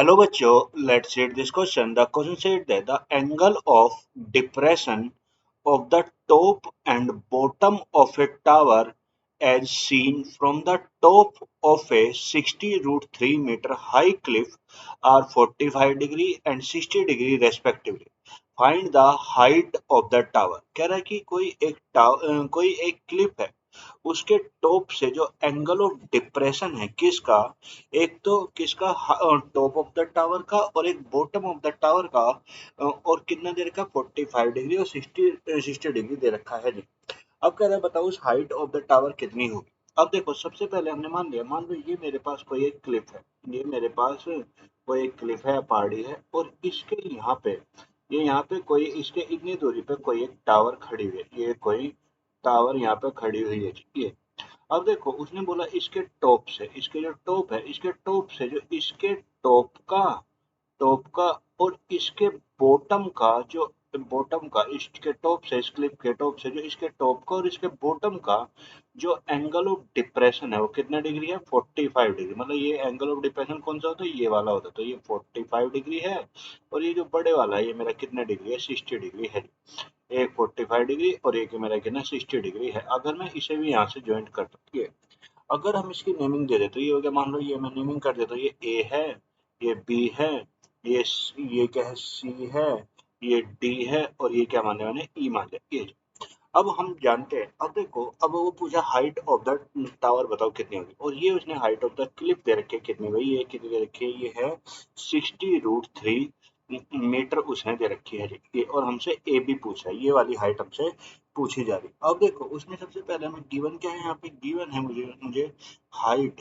Hello बच्चों, let's read this question. The question said that the angle of depression of the top and bottom of a tower as seen from the top of a 60 root 3 meter high cliff are 45 degree and 60 degree respectively. Find the height of the tower. कह रहा है कि कोई एक Cliff है, उसके top से जो एंगल ऑफ डिप्रेशन है किसका, एक तो किसका टॉप ऑफ द टावर का और एक बॉटम ऑफ द टावर का, और कितना दे रखा है 45 डिग्री और 60 डिग्री दे रखा है जी। अब कह रहा है बताओ उस हाइट ऑफ द टावर कितनी होगी। अब देखो सबसे पहले हमने मान लिया, मान लो ये मेरे पास कोई एक क्लिफ है, ये मेरे पास कोई एक क्लिफ है, पहाड़ी है, और इसके यहाँ पे ये यहाँ पे कोई इसके इतनी दूरी पे कोई एक टावर खड़ी हुई है, ये कोई टावर यहाँ पे खड़ी हुई है जी, ये। अब देखो उसने बोला इसके टॉप से, इसके जो टॉप है, इसके टॉप से जो इसके टॉप का और इसके बॉटम का इसके टॉप से, इस क्लिप के टॉप से जो इसके टॉप का और इसके बॉटम का जो एंगल ऑफ डिप्रेशन है वो कितना डिग्री है, 45 डिग्री। मतलब ये एंगल ऑफ डिप्रेशन कौन सा होता है, ये वाला होता है, तो ये 45 डिग्री है। और ये जो बड़े वाला है ये मेरा कितना डिग्री है, 60 डिग्री है। एक 45 डिग्री और एक मेरा कितना 60 डिग्री है। अगर मैं इसे भी यहाँ से ज्वाइंट कर दूँ, ये अगर हम इसकी नेमिंग दे दें तो ये हो गया, मान लो ये मैं नेमिंग कर देता हूँ, ये ए है, ये बी है, ये क्या है, सी है, ये डी है, और ये क्या मानने वाले, ई मान लिया, ये। अब हम जानते हैं, अब देखो, अब वो पूछा हाइट ऑफ द टावर बताओ कितनी होगी, और ये उसने हाइट ऑफ द क्लिफ दे रखी है कितनी, भाई ये कितनी दे रखी है, ये है 60 रूट 3 मीटर उसने दे रखी है ये। और हमसे ए बी पूछा है, ये वाली हाइट हमसे पूछी जा रही। अब देखो उसने सबसे पहले हमें गिवन क्या है, यहाँ पे गिवन है मुझे मुझे height,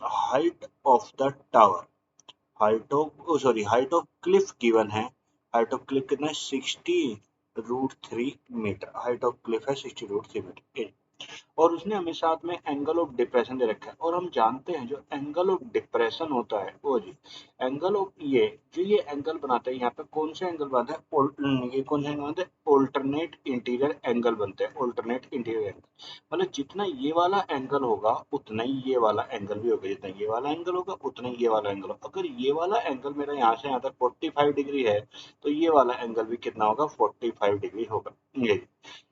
height of the tower, height of cliff given है। हाइट ऑफ क्लिफ कितना है, 60 root 3 metre. Height of cliff है 60 रूट 3 मीटर। और उसने हमें साथ में एंगल ऑफ डिप्रेशन दे रखा है, और हम जानते हैं जो एंगल ऑफ डिप्रेशन होता है वो जी, एंगल ऑफ ये एंगल बनाते हैं, यहाँ पे कौन से एंगल बनते हैं, ये कौन से एंगल बनते हैं, ऑल्टरनेट इंटीरियर एंगल बनते हैं, ऑल्टरनेट इंटीरियर एंगल। मतलब जितना ये वाला एंगल होगा उतना ही ये वाला एंगल भी होगा, जितना ये वाला एंगल होगा उतना ही ये वाला एंगल होगा। अगर ये वाला एंगल मेरा यहाँ से यहाँ तक 45 डिग्री है, तो ये वाला एंगल भी कितना होगा, 45 डिग्री होगा।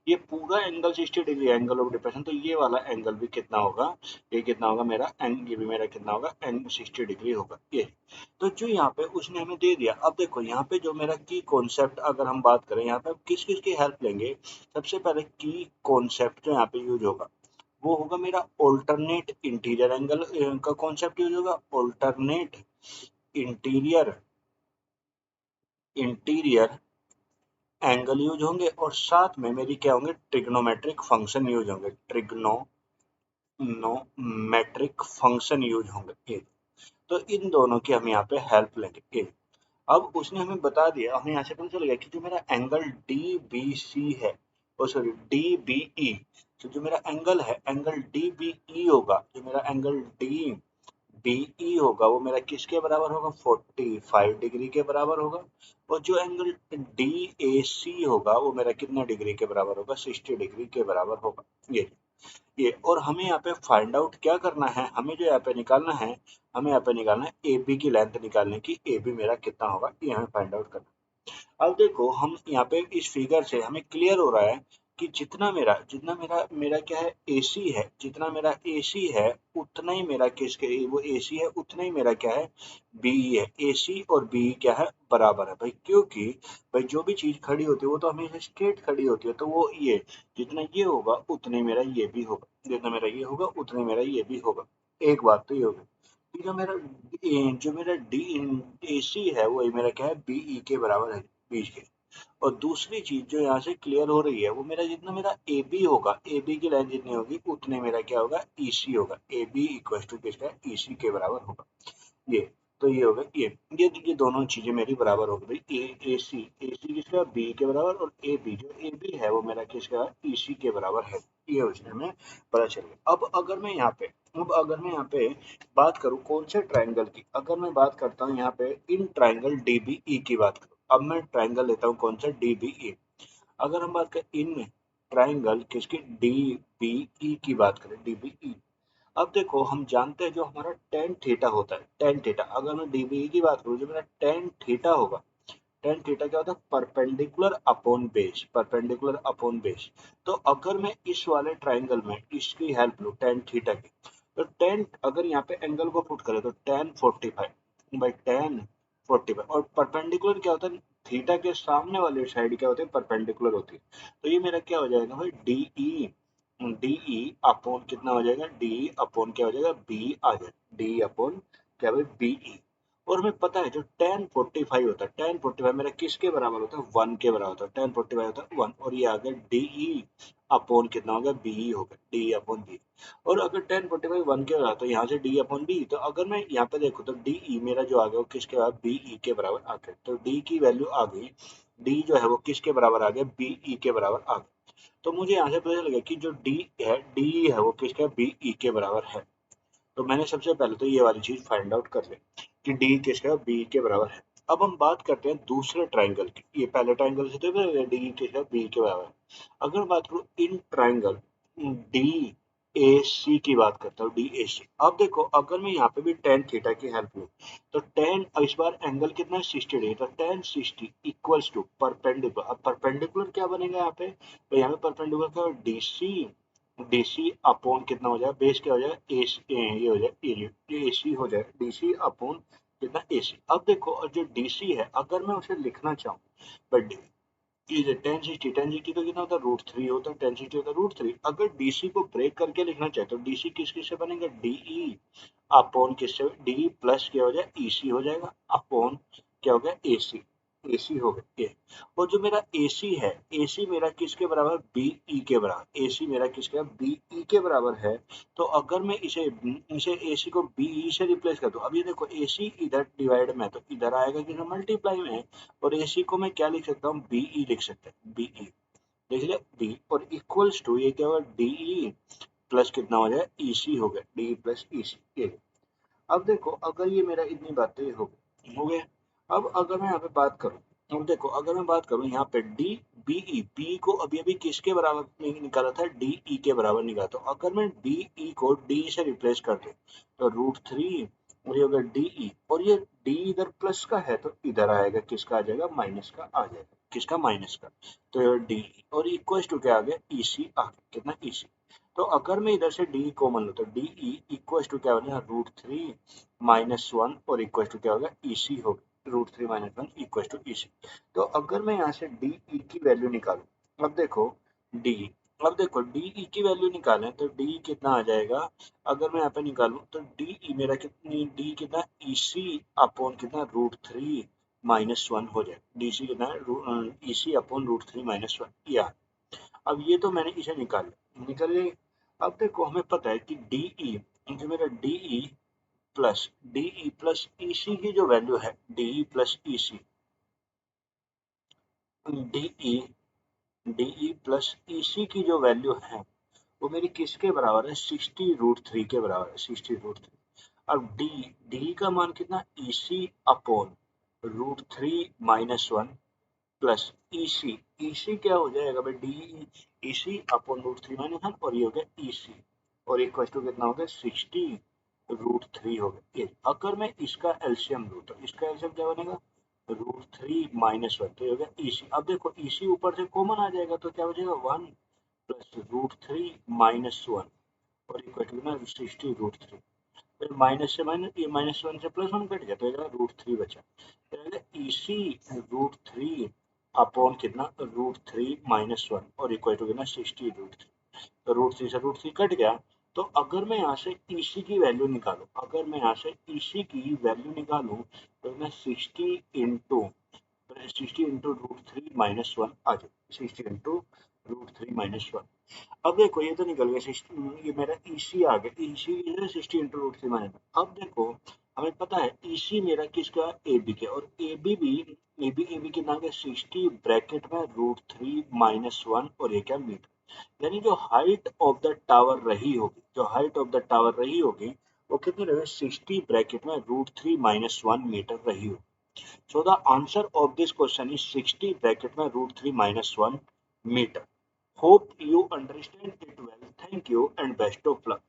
ये पूरा angle 60 degree, angle of depression, तो ये वाला एंगल भी कितना होगा, ये कितना होगा मेरा ये भी मेरा कितना होगा, एंगल 60 डिग्री होगा ये। तो जो यहाँ पे उसने हमें दे दिया, अब देखो यहाँ पे जो मेरा की कॉन्सेप्ट अगर हम बात करें, यहाँ पे किस किस की हेल्प लेंगे। सबसे पहले की कॉन्सेप्ट जो यहाँ पे यूज होगा वो होगा मेरा ऑल्टरनेट इंटीरियर एंगल का कॉन्सेप्ट यूज होगा, alternate interior interior angle use होंगे, और साथ में मेरी क्या होंगे, ट्रिग्नोमेट्रिक फंक्शन यूज होंगे, ट्रिग्नोमेट्रिक फंक्शन यूज होंगे ये। तो इन दोनों की हम यहाँ पे हेल्प लेंगे ये। अब उसने हमें बता दिया, हमें यहाँ से पता चल गया कि जो मेरा एंगल डी बी सी है, ओ सॉरी डी बी ई, तो जो मेरा एंगल है, एंगल डी बी ई होगा, जो मेरा एंगल डी बीई होगा वो मेरा किसके बराबर होगा, 45 डिग्री के बराबर होगा। और जो एंगल डी ए सी होगा वो मेरा कितना डिग्री के बराबर होगा, 60 डिग्री के बराबर होगा ये। और हमें यहाँ पे फाइंड आउट क्या करना है, हमें जो यहाँ पे निकालना है, हमें यहाँ पे निकालना है ए बी की लेंथ निकालने की, ए बी मेरा कितना होगा ये हमें फाइंड आउट करना है। अब देखो हम यहाँ पे इस फिगर से हमें क्लियर हो रहा है कि जितना मेरा मेरा क्या है, एसी है, जितना मेरा एसी है उतना ही मेरा किसके, वो एसी है उतना ही मेरा क्या है, बीई है। एसी और बीई क्या है, बराबर है भाई, क्योंकि भाई जो भी चीज खड़ी होती है वो तो हमेशा स्ट्रेट खड़ी होती है, तो वो ये जितना ये होगा उतने मेरा ये भी होगा, जितना मेरा ये होगा उतने मेरा ये भी होगा। एक बात तो ये होगी कि जो मेरा डी ए सी है वो मेरा क्या है, बीई के बराबर है, बीच के। और दूसरी चीज जो यहाँ से क्लियर हो रही है वो मेरा जितना मेरा ए बी होगा, ए बी की लाइन जितनी होगी उतने मेरा क्या होगा, ई सी होगा, ए बी इक्वल टू किसका, ई सी के बराबर होगा ये। तो ये होगा ये दोनों चीजें मेरी बराबर हो गई भाई, ए सी किसका, बी के बराबर, और ए बी जो ए बी है वो मेरा किसका, ई सी के बराबर है। ये उसने हमें पता चल गया। अब अगर मैं यहाँ पे बात करूँ कौन से ट्राइंगल की, अगर मैं बात करता हूँ यहाँ पे in triangle D B E की बात करूँ, अब मैं ट्राइंगल लेता हूँ कौन सा, डी बी ई। अगर हम बात करें इन ट्राइंगल किसकी, डी बी ई की बात करें, डी बी ई, अब देखो हम जानते हैं जो हमारा टेन थीटा होता है, टेन थीटा अगर मैं डीबी की बात करूँ, जो मेरा टेन थीटा होगा, टेन थीटा क्या होता है, perpendicular upon base, perpendicular upon base. तो अगर मैं इस वाले ट्राइंगल में इसकी हेल्प लूँ टेन थीटा की, तो टेन अगर यहाँ पे एंगल को पुट करें तो टेन 45 बाई टेन 45, और परपेंडिकुलर क्या होता है, थीटा के सामने वाली साइड क्या होती है, परपेंडिकुलर होती है। तो ये मेरा क्या हो जाएगा भाई, डी ई अपॉन कितना हो जाएगा, डी अपॉन क्या हो जाएगा, बी आ जाएगा, डी अपॉन क्या भाई, बी ई। और हमें पता है जो टेन 45 होता है, टेन 45 मेरा किसके बराबर होता है, वन के बराबर होता है, टेन 45 होता है वन, और ये आ गया डी अपॉन कितना हो गया, बी हो गया, डी अपॉन बी। और अगर टेन 45 वन के बराबर, तो यहाँ से डी अपॉन बी, तो अगर मैं यहाँ पे देखूँ तो डी ई मेरा जो आ गया वो किसके बराबर, बी ई के बराबर आ गया। तो डी की वैल्यू आ गई, डी जो है वो किसके बराबर आ गया, बी ई के बराबर आ गया। तो मुझे यहाँ से पता चल गया कि जो डी है वो किसका, बी ई के बराबर है। तो मैंने सबसे पहले तो ये वाली चीज फाइंड आउट कर ली कि डी किसका, बी के बराबर है। अब हम बात करते हैं दूसरे ट्राइंगल की, ये पहले ट्राइंगल से थे डी किसका, बी के बराबर है। अगर बात करूं इन ट्राइंगल डी ए सी की बात करता हूँ, डी ए सी। अब देखो अगर मैं यहाँ पे भी टेन थीटा की हेल्प लूँ, तो टेन इस बार एंगल कितना है, 60 डिग्री, तो टेन 60 इक्वल्स टू परपेंडिकुलर। अब परपेंडिकुलर क्या बनेगा यहाँ पे, तो यहाँ पे परपेंडिकुलर क्या, डी सी, डीसी अपॉन कितना हो जाएगा, बेस क्या हो जाएगा, ये हो जाएगा एसी हो जाएगा, डीसी अपॉन कितना, एसी। अब देखो और जो डीसी है अगर मैं उसे लिखना चाहूँ, बट ये टेन सिक्सटी तो कितना होता है, √3 होता है, टेन सिक्सटी होता है √3। अगर डीसी को ब्रेक करके लिखना चाहे तो डीसी किस किस से बनेगा, डीई अपॉन किससे, डी प्लस क्या हो जाएगा, ईसी हो जाएगा, अपॉन क्या हो गया, एसी, एसी हो गया ये। और जो मेरा एसी है, एसी मेरा किसके बराबर, बीई के बराबर, एसी मेरा किसके, बीई के बराबर है। तो अगर मैं इसे इसे एसी को बीई से रिप्लेस कर दूं, अब ये देखो एसी इधर डिवाइड में है तो इधर आएगा कि मल्टीप्लाई में है, और एसी को मैं क्या लिख सकता हूँ, बीई लिख सकते हैं, बीई देख लिया, बी, और इक्वल्स टू ये क्या होगा, डीई प्लस कितना हो जाए, ईसी हो गया, डी प्लस ईसी ये। अब देखो अगर ये मेरा इतनी बातें हो गए। अब अगर मैं यहाँ पे बात करूँ, अब देखो अगर मैं बात करूँ यहाँ पे डी बीई, बी को अभी अभी किसके बराबर निकाला था, डी ई के बराबर निकाला। तो अगर मैं डी ई को डी से रिप्लेस कर दूं, तो √3, और ये होगा डी ई, और ये डी इधर प्लस का है तो इधर आएगा किसका, आ जाएगा माइनस का, आ जाएगा किसका, माइनस का। तो ये डी और इक्वल टू क्या आ गया, ई सी आ गया, कितना, ई सी। तो अगर मैं इधर से डी कॉमन लूँ तो डी ई इक्वल टू क्या बनेगा, √3 - 1, और इक्वल टू क्या होगा, ई सी होगा, √3 - 1 इक्वल टू ई सी। तो अगर मैं यहाँ से डी ई की वैल्यू निकालूं, अब देखो डी, अब देखो डी ई की वैल्यू निकालें तो डी कितना आ जाएगा, अगर मैं यहाँ पे निकालूं तो डी ई मेरा कितनी, डी कितना, ई सी अपॉन कितना, √3 - 1 हो जाएगा, डी सी कितना, ई सी अपॉन √3 - 1 या। अब ये तो मैंने इसे निकल गई। अब देखो हमें पता है कि डीई, जो मेरा डीई प्लस ईसी की जो वैल्यू है, DE plus EC, DE DE plus EC की जो वैल्यू है वो मेरी किसके बराबर है, 60√3 के बराबर है, 60√3। अब डी डी का मान कितना, EC upon √3 - 1 plus EC, EC क्या हो जाएगा भाई, डी ईसी अपॉन √3 - 1, और ये हो गया ईसी, और इक्वल टू कितना हो गया, 60√3 हो गया ये। अगर मैं इसका एलसीएम लूँ तो इसका एलसीएम क्या बनेगा, √3 - 1, तो ये हो गया ईसी। अब देखो ईसी ऊपर से कॉमन आ जाएगा तो क्या हो जाएगा, 1 प्लस √3 - 1, और इक्वल टू ना 60√3। फिर माइनस से माइनस, ये -1 से +1 कट गया तो √3 बचा, तो ईसी √3 अपॉन कितना, √3 - 1, और इक्वल टू कितना, 60√3। तो √3 से √3 कट गया। तो अगर मैं यहाँ से ईसी की वैल्यू निकालूं, अगर मैं यहाँ से ईसी की वैल्यू निकालूं, तो मैं 60 इंटू √3 - 1 आ जाए, 60 इंटू √3 - 1। अब देखो ये तो निकल गया, ये मेरा ईसी आ गया, ईसी 60 इंटू √3 - 1। अब देखो हमें पता है ईसी मेरा किसका, ए बी के, और ए बी भी, ए बी कितना आ गया, 60 ब्रैकेट में √3 - 1, और ये क्या, मीटर। यानी जो हाइट ऑफ द टावर रही होगी, जो हाइट ऑफ द टावर रही होगी वो कितनी रही, 60 ब्रैकेट में √3 - 1 मीटर रही होगी। So the answer of this question is 60 bracket में √3 - 1 meter. Hope you understand it well. Thank you and best of luck.